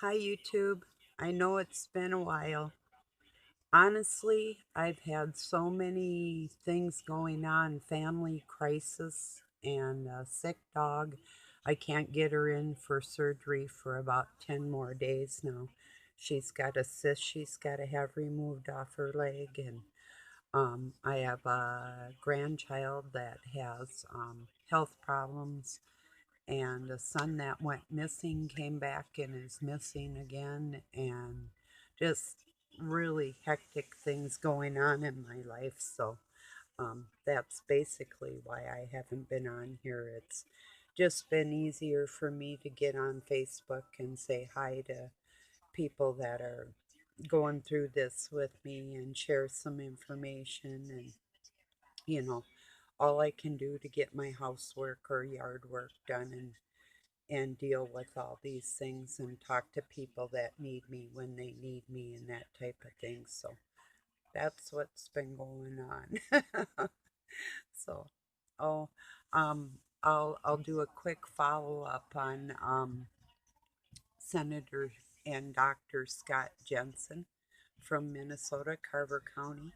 Hi, YouTube. I know it's been a while. Honestly, I've had so many things going on, family crisis and a sick dog. I can't get her in for surgery for about 10 more days now. She's got a cyst she's got to have removed off her leg, and I have a grandchild that has health problems, and a son that went missing came back and is missing again, and just really hectic things going on in my life. So that's basically why I haven't been on here. It's just been easier for me to get on Facebook and say hi to people that are going through this with me and share some information. And you know all I can do to get my housework or yard work done, and deal with all these things and talk to people that need me when they need me and that type of thing. So that's what's been going on. So, oh, um, I'll do a quick follow up on Senator and Dr. Scott Jensen from Minnesota, Carver County.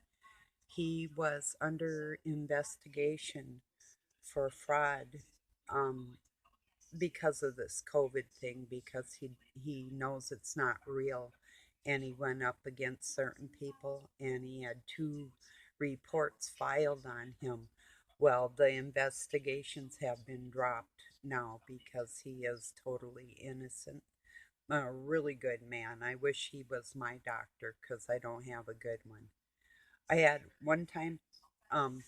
He was under investigation for fraud, um, because of this COVID thing, because he knows it's not real, and he went up against certain people, and he had two reports filed on him. Well, the investigations have been dropped now because he is totally innocent. A really good man. I wish he was my doctor because I don't have a good one. I had one time, um,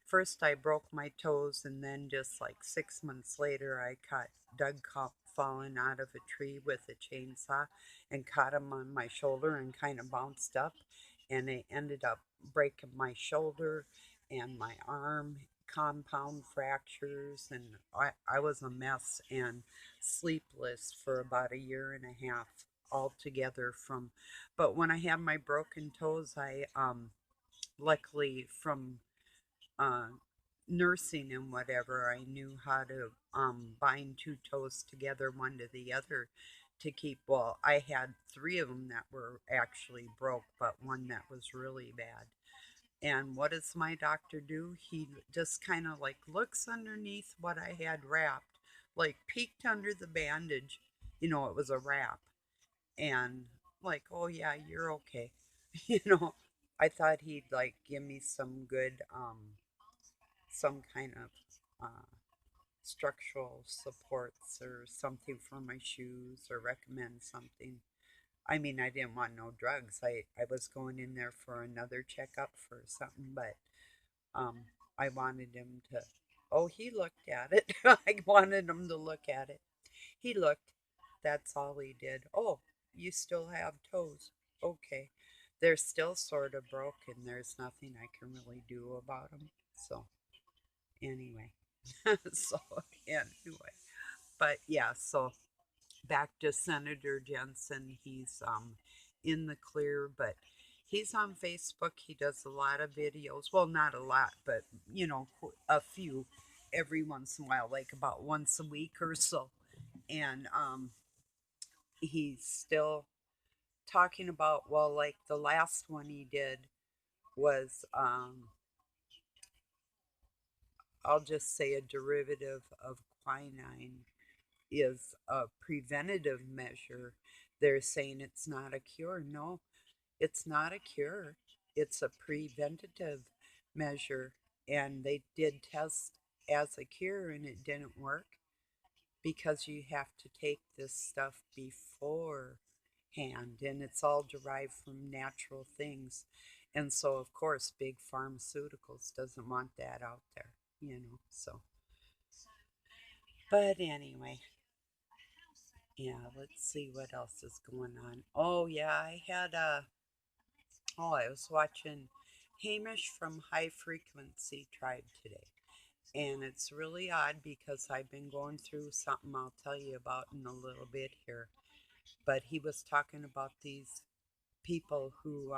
first I broke my toes, and then just like 6 months later, I caught Doug falling out of a tree with a chainsaw and caught him on my shoulder and kind of bounced up. And it ended up breaking my shoulder and my arm, compound fractures. And I was a mess and sleepless for about a year and a half altogether from. But when I had my broken toes, luckily from uh, nursing and whatever, I knew how to bind two toes together, one to the other, to keep. Well, I had three of them that were actually broke, but one that was really bad. And what does my doctor do? He just kind of like looks underneath what I had wrapped, like peeked under the bandage. It was a wrap, and like, oh yeah, you're okay. you know, I thought he'd like give me some kind of structural supports or something for my shoes or recommend something. I mean, I didn't want no drugs. I was going in there for another checkup for something, but um, I wanted him to. Oh, he looked at it. I wanted him to look at it. He looked. That's all he did. Oh, you still have toes. Okay. They're still sort of broken. There's nothing I can really do about them. So, anyway. so, anyway. But yeah, so back to Senator Jensen. He's in the clear, but he's on Facebook. He does a lot of videos. Well, not a lot, but a few every once in a while, like about once a week or so. And he's still talking about, well, like the last one he did was, I'll just say, a derivative of quinine is a preventative measure. They're saying it's not a cure. No, it's not a cure. It's a preventative measure. And they did test as a cure, and it didn't work because you have to take this stuff beforehand, and it's all derived from natural things. And so, of course, big pharmaceuticals doesn't want that out there. So, but anyway, yeah, let's see what else is going on. Oh, yeah, I was watching Hamish from High Frequency Tribe today. And it's really odd because I've been going through something I'll tell you about in a little bit here. But he was talking about these people who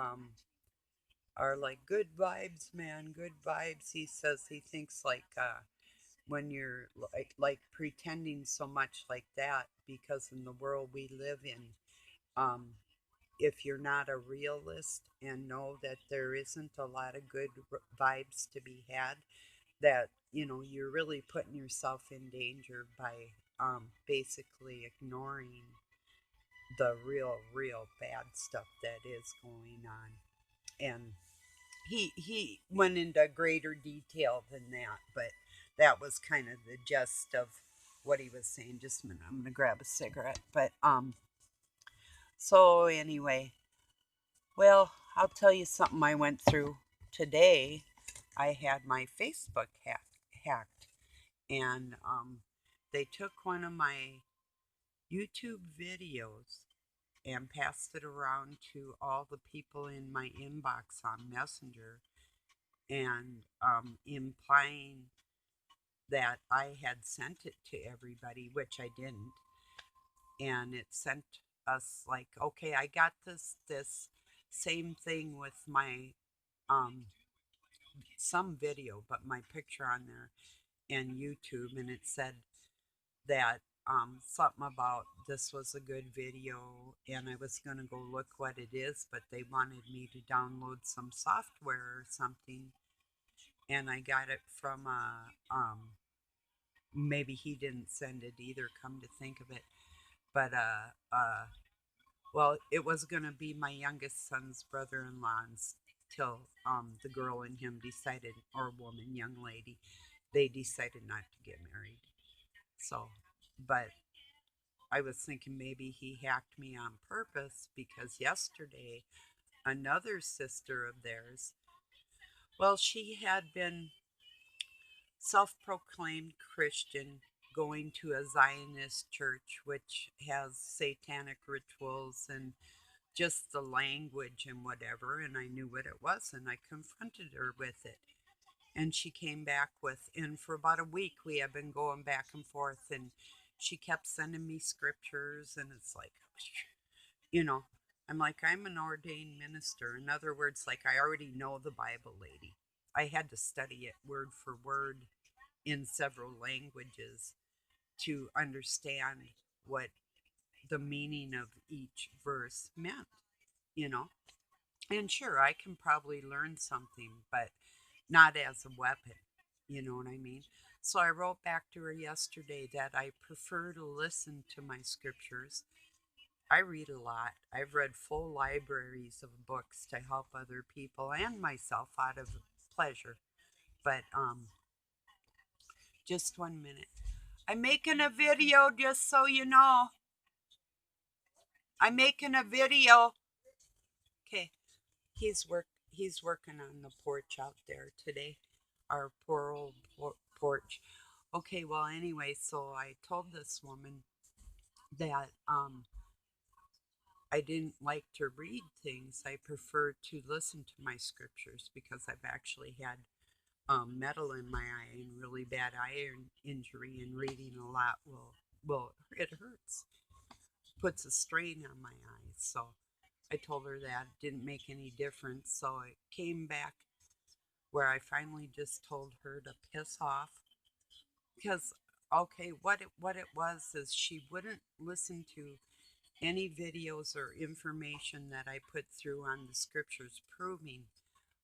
are like good vibes, man, good vibes. He says he thinks like when you're like pretending so much like that, because in the world we live in, Um, if you're not a realist and know that there isn't a lot of good vibes to be had, that you're really putting yourself in danger by basically ignoring the real bad stuff that is going on. And he went into greater detail than that, but that was kind of the gist of what he was saying. Just a minute, I'm gonna grab a cigarette. But so anyway, well, I'll tell you something I went through today. I had my Facebook hacked, and they took one of my YouTube videos and passed it around to all the people in my inbox on Messenger, and implying that I had sent it to everybody, which I didn't. And it sent us like, okay, I got this same thing with my um some video, but my picture on there and YouTube, and it said that something about this was a good video, and I was gonna go look what it is, but they wanted me to download some software or something, and I got it from maybe he didn't send it either. Come to think of it, but well, it was gonna be my youngest son's brother-in-law's till the girl and him decided, or woman, young lady, they decided not to get married. So, but I was thinking maybe he hacked me on purpose because yesterday another sister of theirs, well, she had been self proclaimed Christian, going to a Zionist church which has satanic rituals and just the language and whatever. And I knew what it was, and I confronted her with it. And she came back with, and for about a week, we have been going back and forth. And she kept sending me scriptures, and it's like, you know, I'm like, I'm an ordained minister. In other words, like, I already know the Bible, lady. I had to study it word for word in several languages to understand what the meaning of each verse meant, you know? And sure, I can probably learn something, but not as a weapon. You know what I mean? So I wrote back to her yesterday that I prefer to listen to my scriptures. I read a lot. I've read full libraries of books to help other people and myself out of pleasure. But just 1 minute. I'm making a video, just so you know. I'm making a video. Okay, he's working on the porch out there today. Our poor old porch. Okay, well anyway, so I told this woman that I didn't like to read things. I prefer to listen to my scriptures because I've actually had metal in my eye and really bad iron injury, and reading a lot will it hurts, puts a strain on my eyes. So I told her that it didn't make any difference. So it came back where I finally just told her to piss off because okay, what it was is she wouldn't listen to any videos or information that I put through on the scriptures proving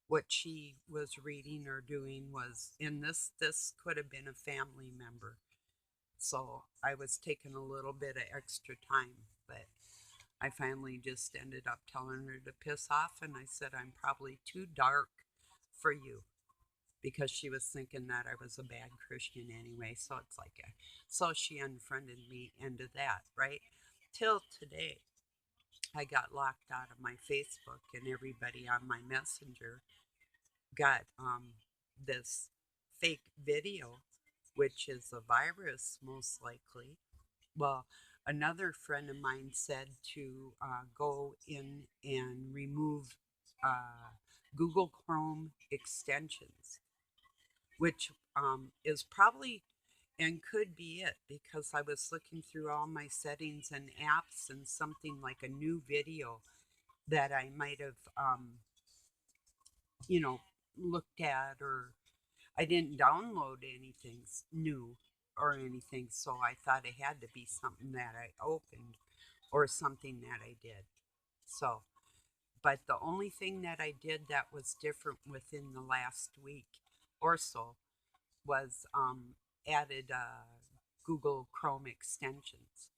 what she was reading or doing was in this could have been a family member. So I was taking a little bit of extra time, but I finally just ended up telling her to piss off, and I said I'm probably too dark for you because she was thinking that I was a bad Christian anyway. So it's like so she unfriended me into that, right? Till today, I got locked out of my Facebook, and everybody on my messenger got this fake video, which is a virus most likely. Well, another friend of mine said to go in and remove uh, Google Chrome extensions, which is probably and could be it because I was looking through all my settings and apps, and something like a new video that I might have, you know, looked at, or I didn't download anything new or anything, so I thought it had to be something that I opened. or something that I did. So, but the only thing that I did that was different within the last week or so was added Google Chrome extensions.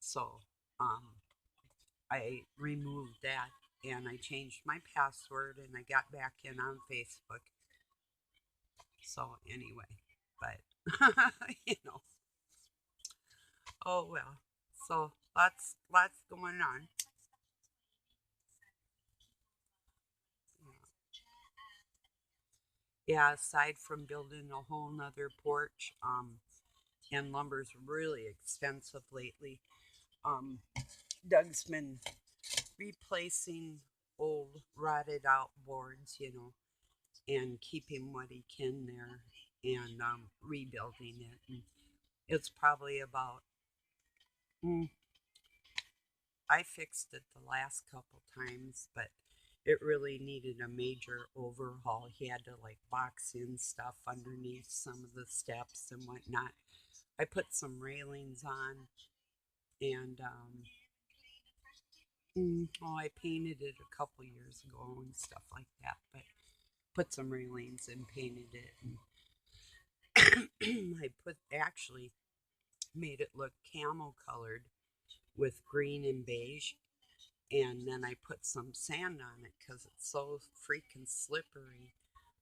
So I removed that and I changed my password and I got back in on Facebook. So anyway, but you know, oh well. So lots going on. Yeah, aside from building a whole nother porch, and lumber's really expensive lately. Um, Doug's been replacing old rotted out boards, and keeping what he can there and rebuilding it. And it's probably about, mm, I fixed it the last couple times, but it really needed a major overhaul. He had to like box in stuff underneath some of the steps and whatnot. I put some railings on and oh, I painted it a couple years ago and stuff like that. But put some railings and painted it. And I put actually made it look camel colored with green and beige. And then I put some sand on it because it's so freaking slippery.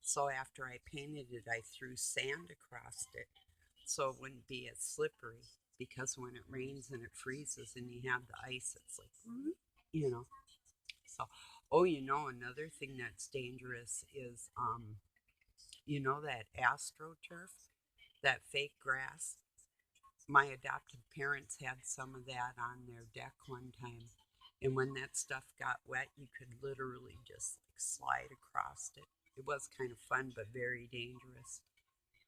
So after I painted it, I threw sand across it so it wouldn't be as slippery. Because when it rains and it freezes and you have the ice, it's like, you know. So, oh, another thing that's dangerous is, that astroturf, that fake grass. My adopted parents had some of that on their deck one time. And when that stuff got wet, you could literally just like slide across it. It was kind of fun, but very dangerous.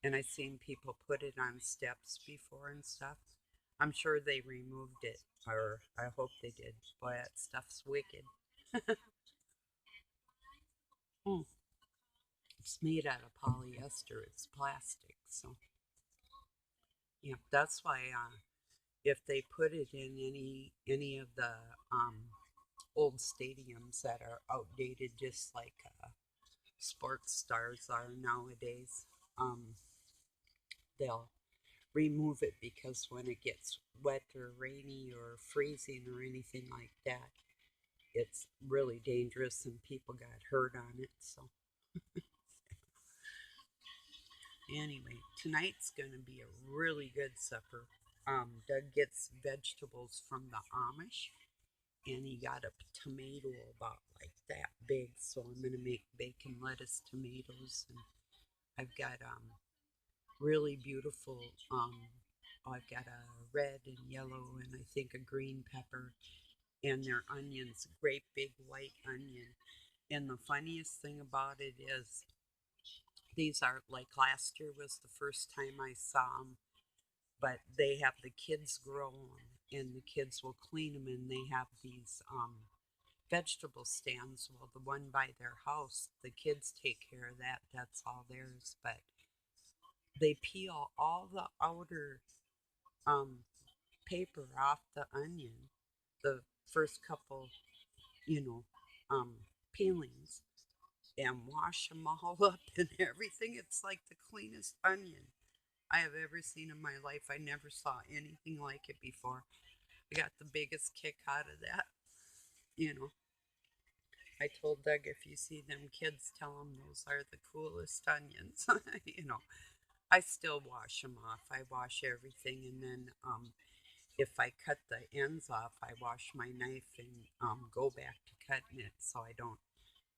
And I've seen people put it on steps before and stuff. I'm sure they removed it, or I hope they did. Boy, that stuff's wicked. Mm. It's made out of polyester. It's plastic, so yeah. That's why if they put it in any of the old stadiums that are outdated, just like sports stars are nowadays, um, they'll remove it because when it gets wet or rainy or freezing or anything like that, it's really dangerous and people got hurt on it. So anyway, tonight's going to be a really good supper. Doug gets vegetables from the Amish, and he got a tomato about like that big. So I'm going to make bacon, lettuce, tomatoes, and I've got really beautiful. I've got a red and yellow, and I think a green pepper, and their onions, great big white onion. And the funniest thing about it is these are like last year was the first time I saw them, but they have the kids grow them and the kids will clean them and they have these vegetable stands. Well, the one by their house, the kids take care of that. That's all theirs. But they peel all the outer um, paper off the onion, the first couple, you know, um, peelings, and wash them all up and everything. It's like the cleanest onion I have ever seen in my life. I never saw anything like it before. I got the biggest kick out of that. You know, I told Doug if you see them kids, tell them those are the coolest onions. I still wash them off. I wash everything, and then if I cut the ends off, I wash my knife and go back to cutting it so I don't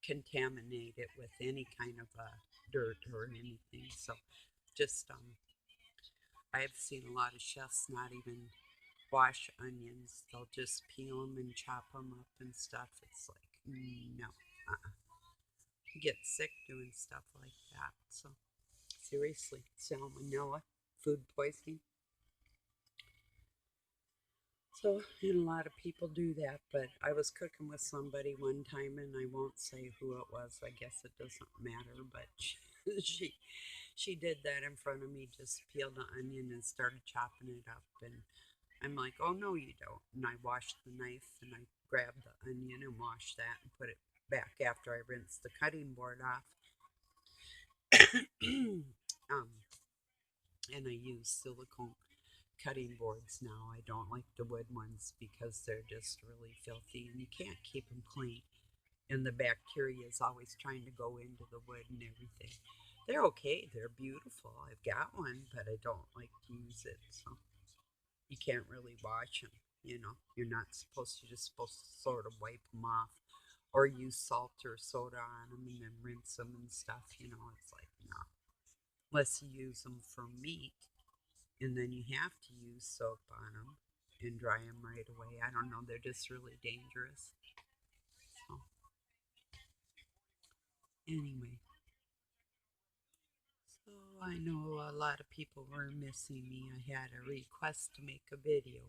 contaminate it with any kind of dirt or anything. So just I've seen a lot of chefs not even wash onions. They'll just peel them and chop them up and stuff. It's like, no. You get sick doing stuff like that. So, seriously, salmonella, food poisoning. So, and a lot of people do that, but I was cooking with somebody one time, and I won't say who it was. I guess it doesn't matter, but she did that in front of me. Just peeled the onion and started chopping it up, and I'm like, oh no, you don't. And I washed the knife and I grabbed the onion and washed that and put it back after I rinsed the cutting board off. um, and I use silicone cutting boards now. I don't like the wood ones because they're just really filthy and you can't keep them clean. And the bacteria is always trying to go into the wood and everything. They're okay, they're beautiful. I've got one, but I don't like to use it. So you can't really wash them. You're not supposed to, just supposed to sort of wipe them off or use salt or soda on them and then rinse them and stuff. It's like, no. Unless you use them for meat, and then you have to use soap on them and dry them right away. I don't know, they're just really dangerous. So, anyway, so I know a lot of people were missing me. I had a request to make a video.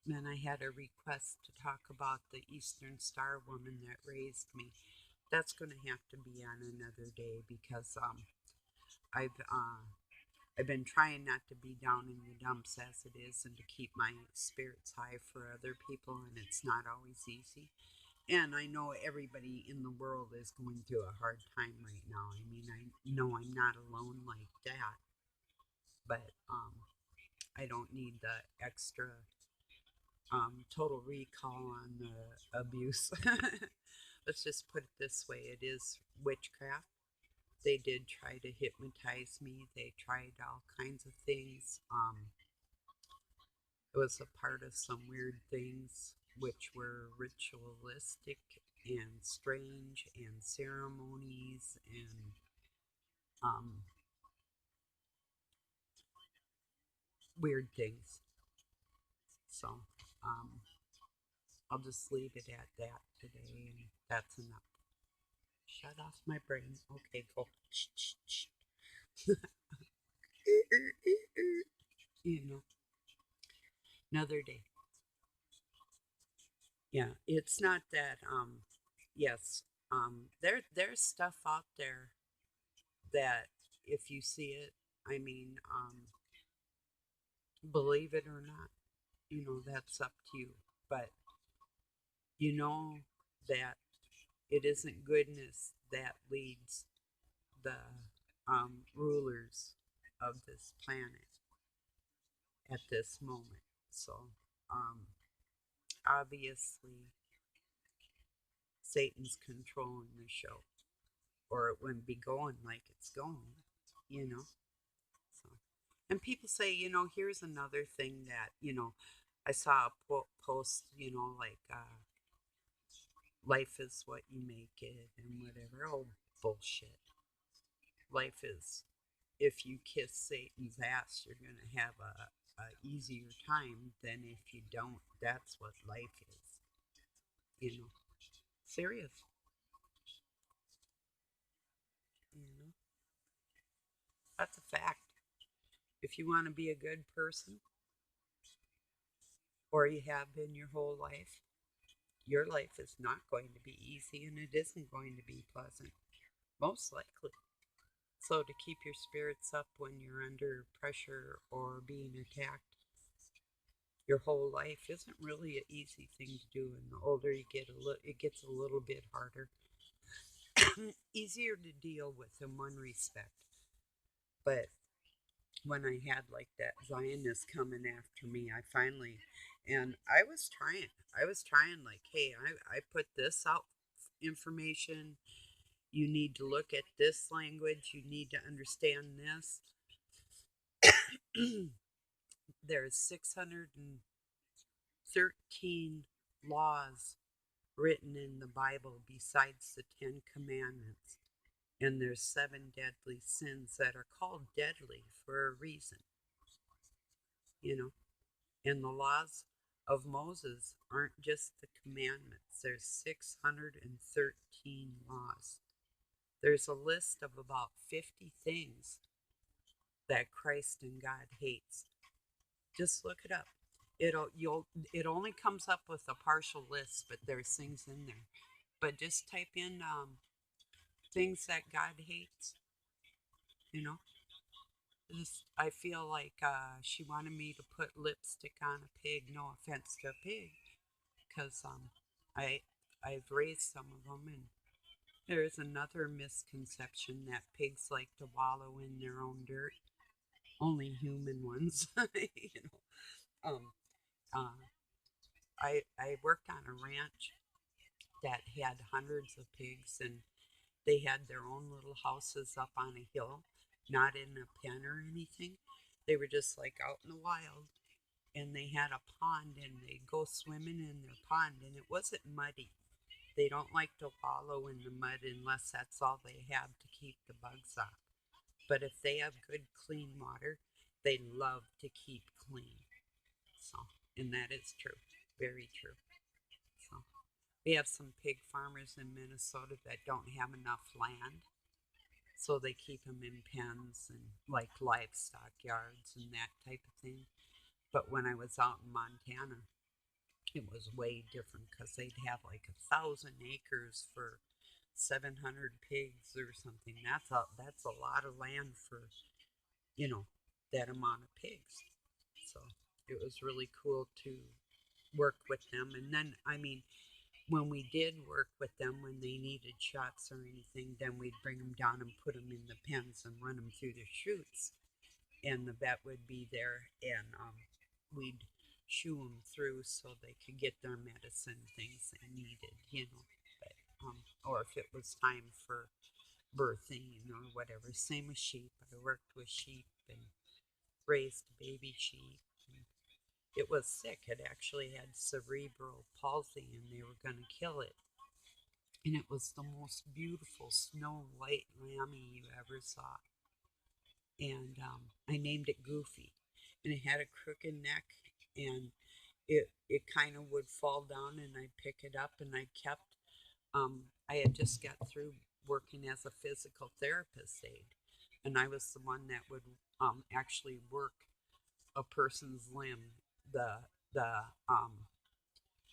Then I had a request to talk about the Eastern Star woman that raised me. That's going to have to be on another day because I've I've been trying not to be down in the dumps as it is and to keep my spirits high for other people, and it's not always easy. And I know everybody in the world is going through a hard time right now. I mean, I know I'm not alone like that, but I don't need the extra total recall on the abuse. Let's just put it this way, it is witchcraft. They did try to hypnotize me, they tried all kinds of things. It was a part of some weird things which were ritualistic and strange and ceremonies and um, weird things. So um, I'll just leave it at that today, and that's enough. Shut off my brain. Okay, go. you know, Another day. Yeah, it's not that. Yes, there's stuff out there that if you see it, I mean, believe it or not, that's up to you. But you know that it isn't goodness that leads the rulers of this planet at this moment. So, um, obviously, Satan's controlling the show, or it wouldn't be going like it's going, you know? So, and people say, here's another thing that, I saw a post, like, life is what you make it and whatever. Oh, bullshit. Life is, if you kiss Satan's ass, you're going to have a easier time than if you don't. That's what life is, you know. Serious, you know. That's a fact. If you want to be a good person, or you have been your whole life, your life is not going to be easy and it isn't going to be pleasant, most likely. So, to keep your spirits up when you're under pressure or being attacked your whole life isn't really an easy thing to do. And the older you get, it gets a little bit harder. Easier to deal with in one respect. But when I had like that Zionist coming after me, and I was trying like, hey, I put this out information. You need to look at this language. You need to understand this. There's 613 laws written in the Bible besides the Ten Commandments. And there's 7 deadly sins that are called deadly for a reason, you know. And the laws of Moses aren't just the commandments, there's 613 laws. There's a list of about 50 things that Christ and God hates. Just look it up. It only comes up with a partial list, but there's things in there. But just type in things that God hates, you know, I feel like she wanted me to put lipstick on a pig. No offense to a pig, because I I've raised some of them, and there's another misconception that pigs like to wallow in their own dirt. Only human ones, you know. Uh, I worked on a ranch that had hundreds of pigs, and they had their own little houses up on a hill, not in a pen or anything. They were just like out in the wild, and they had a pond, and they'd go swimming in their pond, and it wasn't muddy. They don't like to wallow in the mud unless that's all they have to keep the bugs off. But if they have good clean water, they love to keep clean. So, and that is true, very true. So, we have some pig farmers in Minnesota that don't have enough land, so they keep them in pens and like livestock yards and that type of thing. But when I was out in Montana, it was way different because they'd have like 1,000 acres for 700 pigs or something. That's a lot of land for you know that amount of pigs. So it was really cool to work with them. And then I mean, when we did work with them when they needed shots or anything, then we'd bring them down and put them in the pens and run them through the chutes, and the vet would be there, and we'd shoo them through so they could get their medicine things they needed, But, or if it was time for birthing or whatever. Same with sheep. I worked with sheep and raised baby sheep. And it was sick. It actually had cerebral palsy, and they were going to kill it. And it was the most beautiful snow white lammy you ever saw. And I named it Goofy, and it had a crooked neck, and it kind of would fall down, and I'd pick it up, and I kept. I had just got through working as a physical therapist aide, and I was the one that would actually work a person's limb. The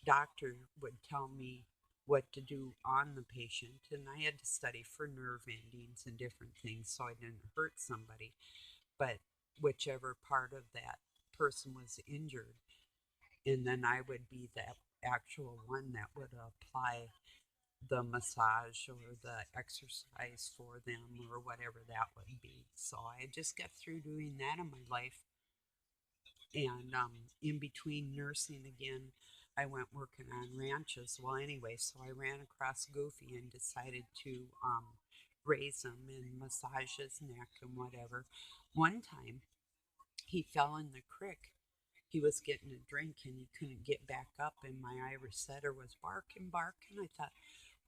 doctor would tell me what to do on the patient, and I had to study for nerve endings and different things so I didn't hurt somebody. But whichever part of that person was injured, and then I would be the actual one that would apply the massage or the exercise for them or whatever that would be. So I just got through doing that in my life, and in between nursing again, I went working on ranches. Well, anyway, so I ran across Goofy and decided to raise him and massage his neck and whatever. One time, he fell in the creek. He was getting a drink and he couldn't get back up, and my Irish setter was barking, barking. I thought,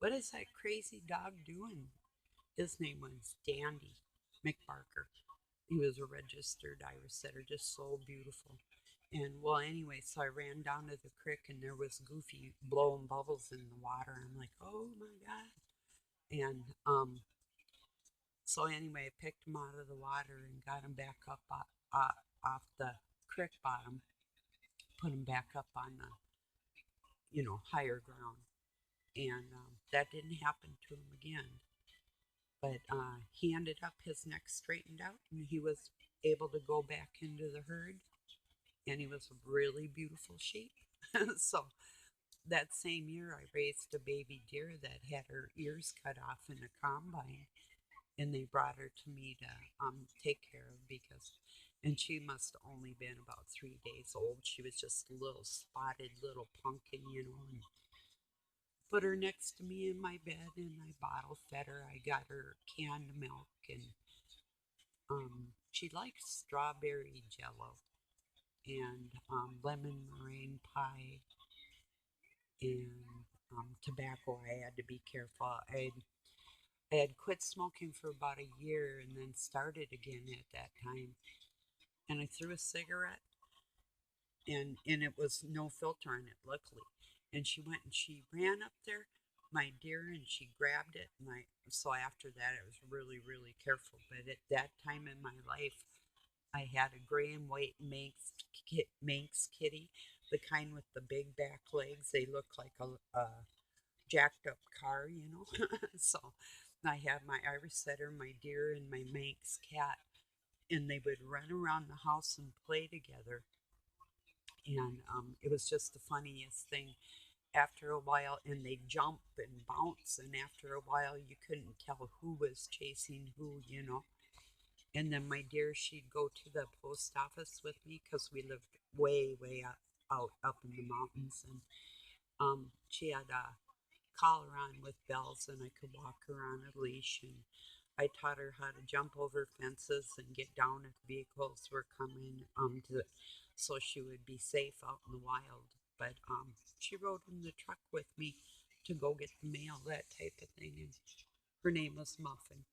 what is that crazy dog doing? His name was Dandy McBarker. He was a registered Irish setter, just so beautiful. And well, anyway, so I ran down to the creek, and there was Goofy blowing bubbles in the water. I'm like, oh my God. And so anyway, I picked him out of the water and got him back up off the creek bottom, put him back up on the, higher ground. And that didn't happen to him again. But he ended up, his neck straightened out, and he was able to go back into the herd, and he was a really beautiful sheep. So that same year, I raised a baby deer that had her ears cut off in a combine, and they brought her to me to take care of and she must have only been about 3 days old. She was just a little spotted little pumpkin, and put her next to me in my bed, and I bottle fed her. I got her canned milk, and she liked strawberry jello and lemon meringue pie and tobacco. I had to be careful. I had quit smoking for about a year and then started again at that time. And I threw a cigarette, and it was no filter on it, luckily. And she went and she ran up there, my dear, and she grabbed it. And so after that, I was really, really careful. But at that time in my life, I had a gray and white Manx kitty, the kind with the big back legs. They look like a jacked up car. So I had my Irish setter, my deer, and my Manx cat. and they would run around the house and play together. And it was just the funniest thing. After a while, and they'd jump and bounce, and after a while, you couldn't tell who was chasing who. And then my dear, she'd go to the post office with me because we lived way, way up in the mountains, and she had a collar on with bells, and I could walk her on a leash, and I taught her how to jump over fences and get down if vehicles were coming so she would be safe out in the wild. But she rode in the truck with me to go get the mail, that type of thing. And her name was Muffin.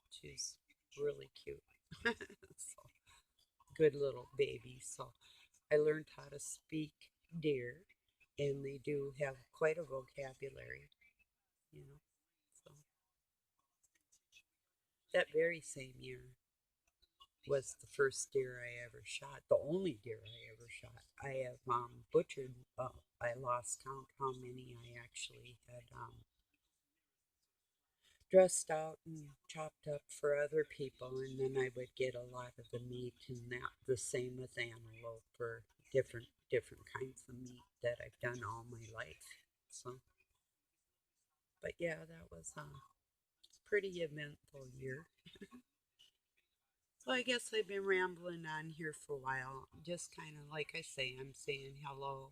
She's really cute. So good little baby. So I learned how to speak deer, and they do have quite a vocabulary, you know. So that very same year was the first deer I ever shot, the only deer I ever shot. I have butchered, I lost count how many I actually had dressed out and chopped up for other people, and then I would get a lot of the meat, and that the same with antelope or different kinds of meat that I've done all my life. So, but yeah, that was a pretty eventful year. So I guess I've been rambling on here for a while. Just kind of like I say, I'm saying hello.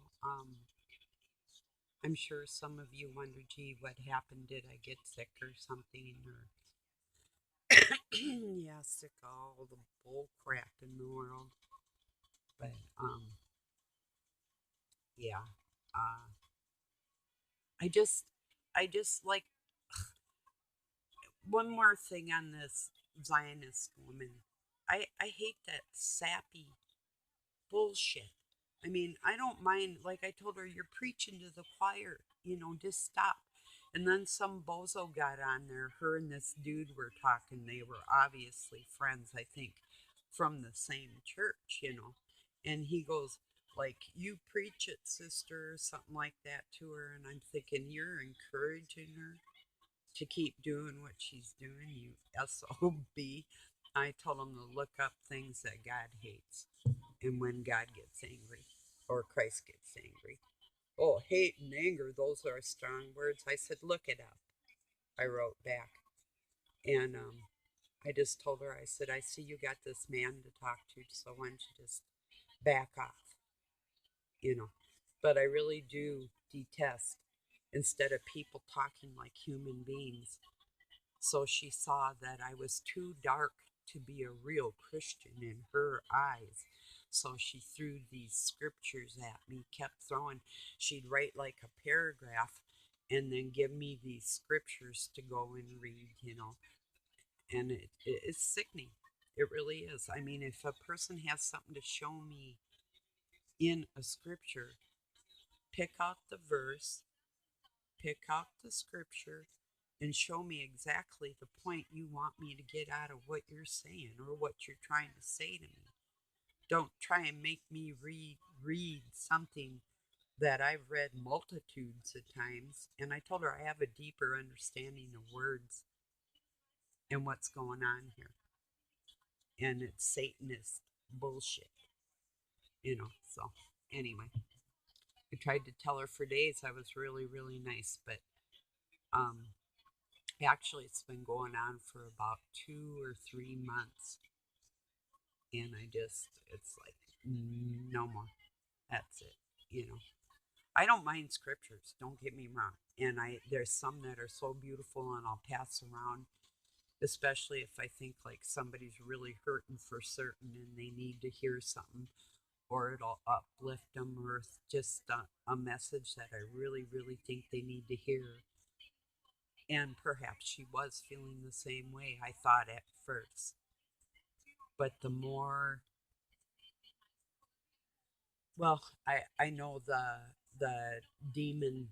I'm sure some of you wonder, gee, what happened? Did I get sick or something? Or yeah, sick of all the bull crap in the world. But yeah, uh, I just, I just like one more thing on this Zionist woman. I hate that sappy bullshit. I mean, I don't mind, like I told her, you're preaching to the choir, just stop. And then some bozo got on there. Her and this dude were talking. They were obviously friends, I think, from the same church. And he goes, like, you preach it, sister, or something like that to her. And I'm thinking, you're encouraging her to keep doing what she's doing, you SOB. I told him to look up things that God hates and when God gets angry or Christ gets angry. Oh, hate and anger, those are strong words. I said, look it up. I wrote back. And I just told her, I said, I see you got this man to talk to, so why don't you just back off? But I really do detest, instead of people talking like human beings. So she saw that I was too dark to be a real Christian in her eyes. So she threw these scriptures at me, kept throwing. She'd write like a paragraph and then give me these scriptures to go and read. And it's sickening. It really is. I mean, if a person has something to show me in a scripture, pick out the verse, pick out the scripture, and show me exactly the point you want me to get out of what you're saying or what you're trying to say to me. Don't try and make me read something that I've read multitudes of times. And I told her I have a deeper understanding of words and what's going on here. And it's Satanist bullshit. So anyway, I tried to tell her for days I was really, really nice, but um actually it's been going on for about 2 or 3 months, and it's like, no more. That's it. I don't mind scriptures, don't get me wrong. And there's some that are so beautiful and I'll pass around, especially if I think like somebody's really hurting for certain and they need to hear something, or it'll uplift them, or just a message that I really, really think they need to hear. And perhaps she was feeling the same way, I thought at first. But the more, well, I know the demon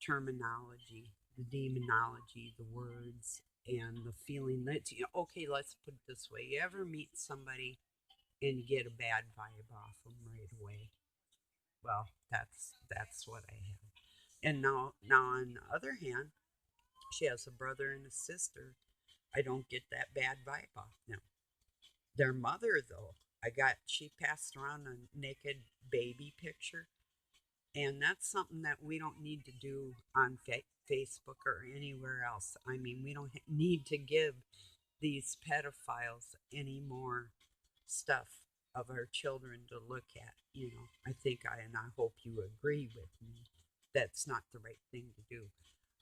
terminology, the demonology, the words, and the feeling that, okay, let's put it this way. You ever meet somebody and you get a bad vibe off them right away? Well, that's what I have. And now on the other hand, she has a brother and a sister. I don't get that bad vibe off them. Their mother, though, she passed around a naked baby picture, and that's something that we don't need to do on Facebook or anywhere else. I mean, we don't need to give these pedophiles any more stuff of our children to look at. I think and I hope you agree with me. That's not the right thing to do.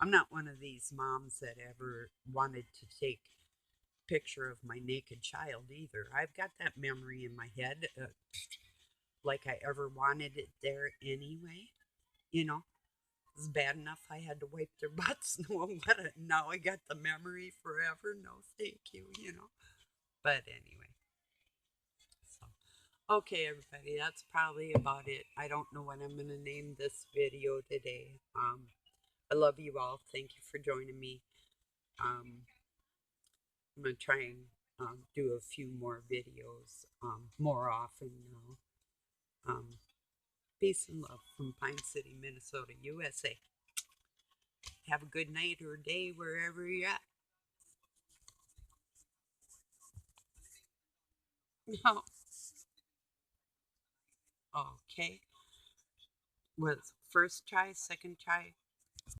I'm not one of these moms that ever wanted to take picture of my naked child either. I've got that memory in my head, like I ever wanted it there anyway. You know, it's bad enough I had to wipe their butts. Now I got the memory forever. No, thank you. But anyway, so okay, everybody, that's probably about it. I don't know what I'm going to name this video today. I love you all. Thank you for joining me. Um, I'm going to try and do a few more videos more often now. Peace and love from Pine City, Minnesota, USA. Have a good night or day wherever you're at. No. Okay. Was first try, second try?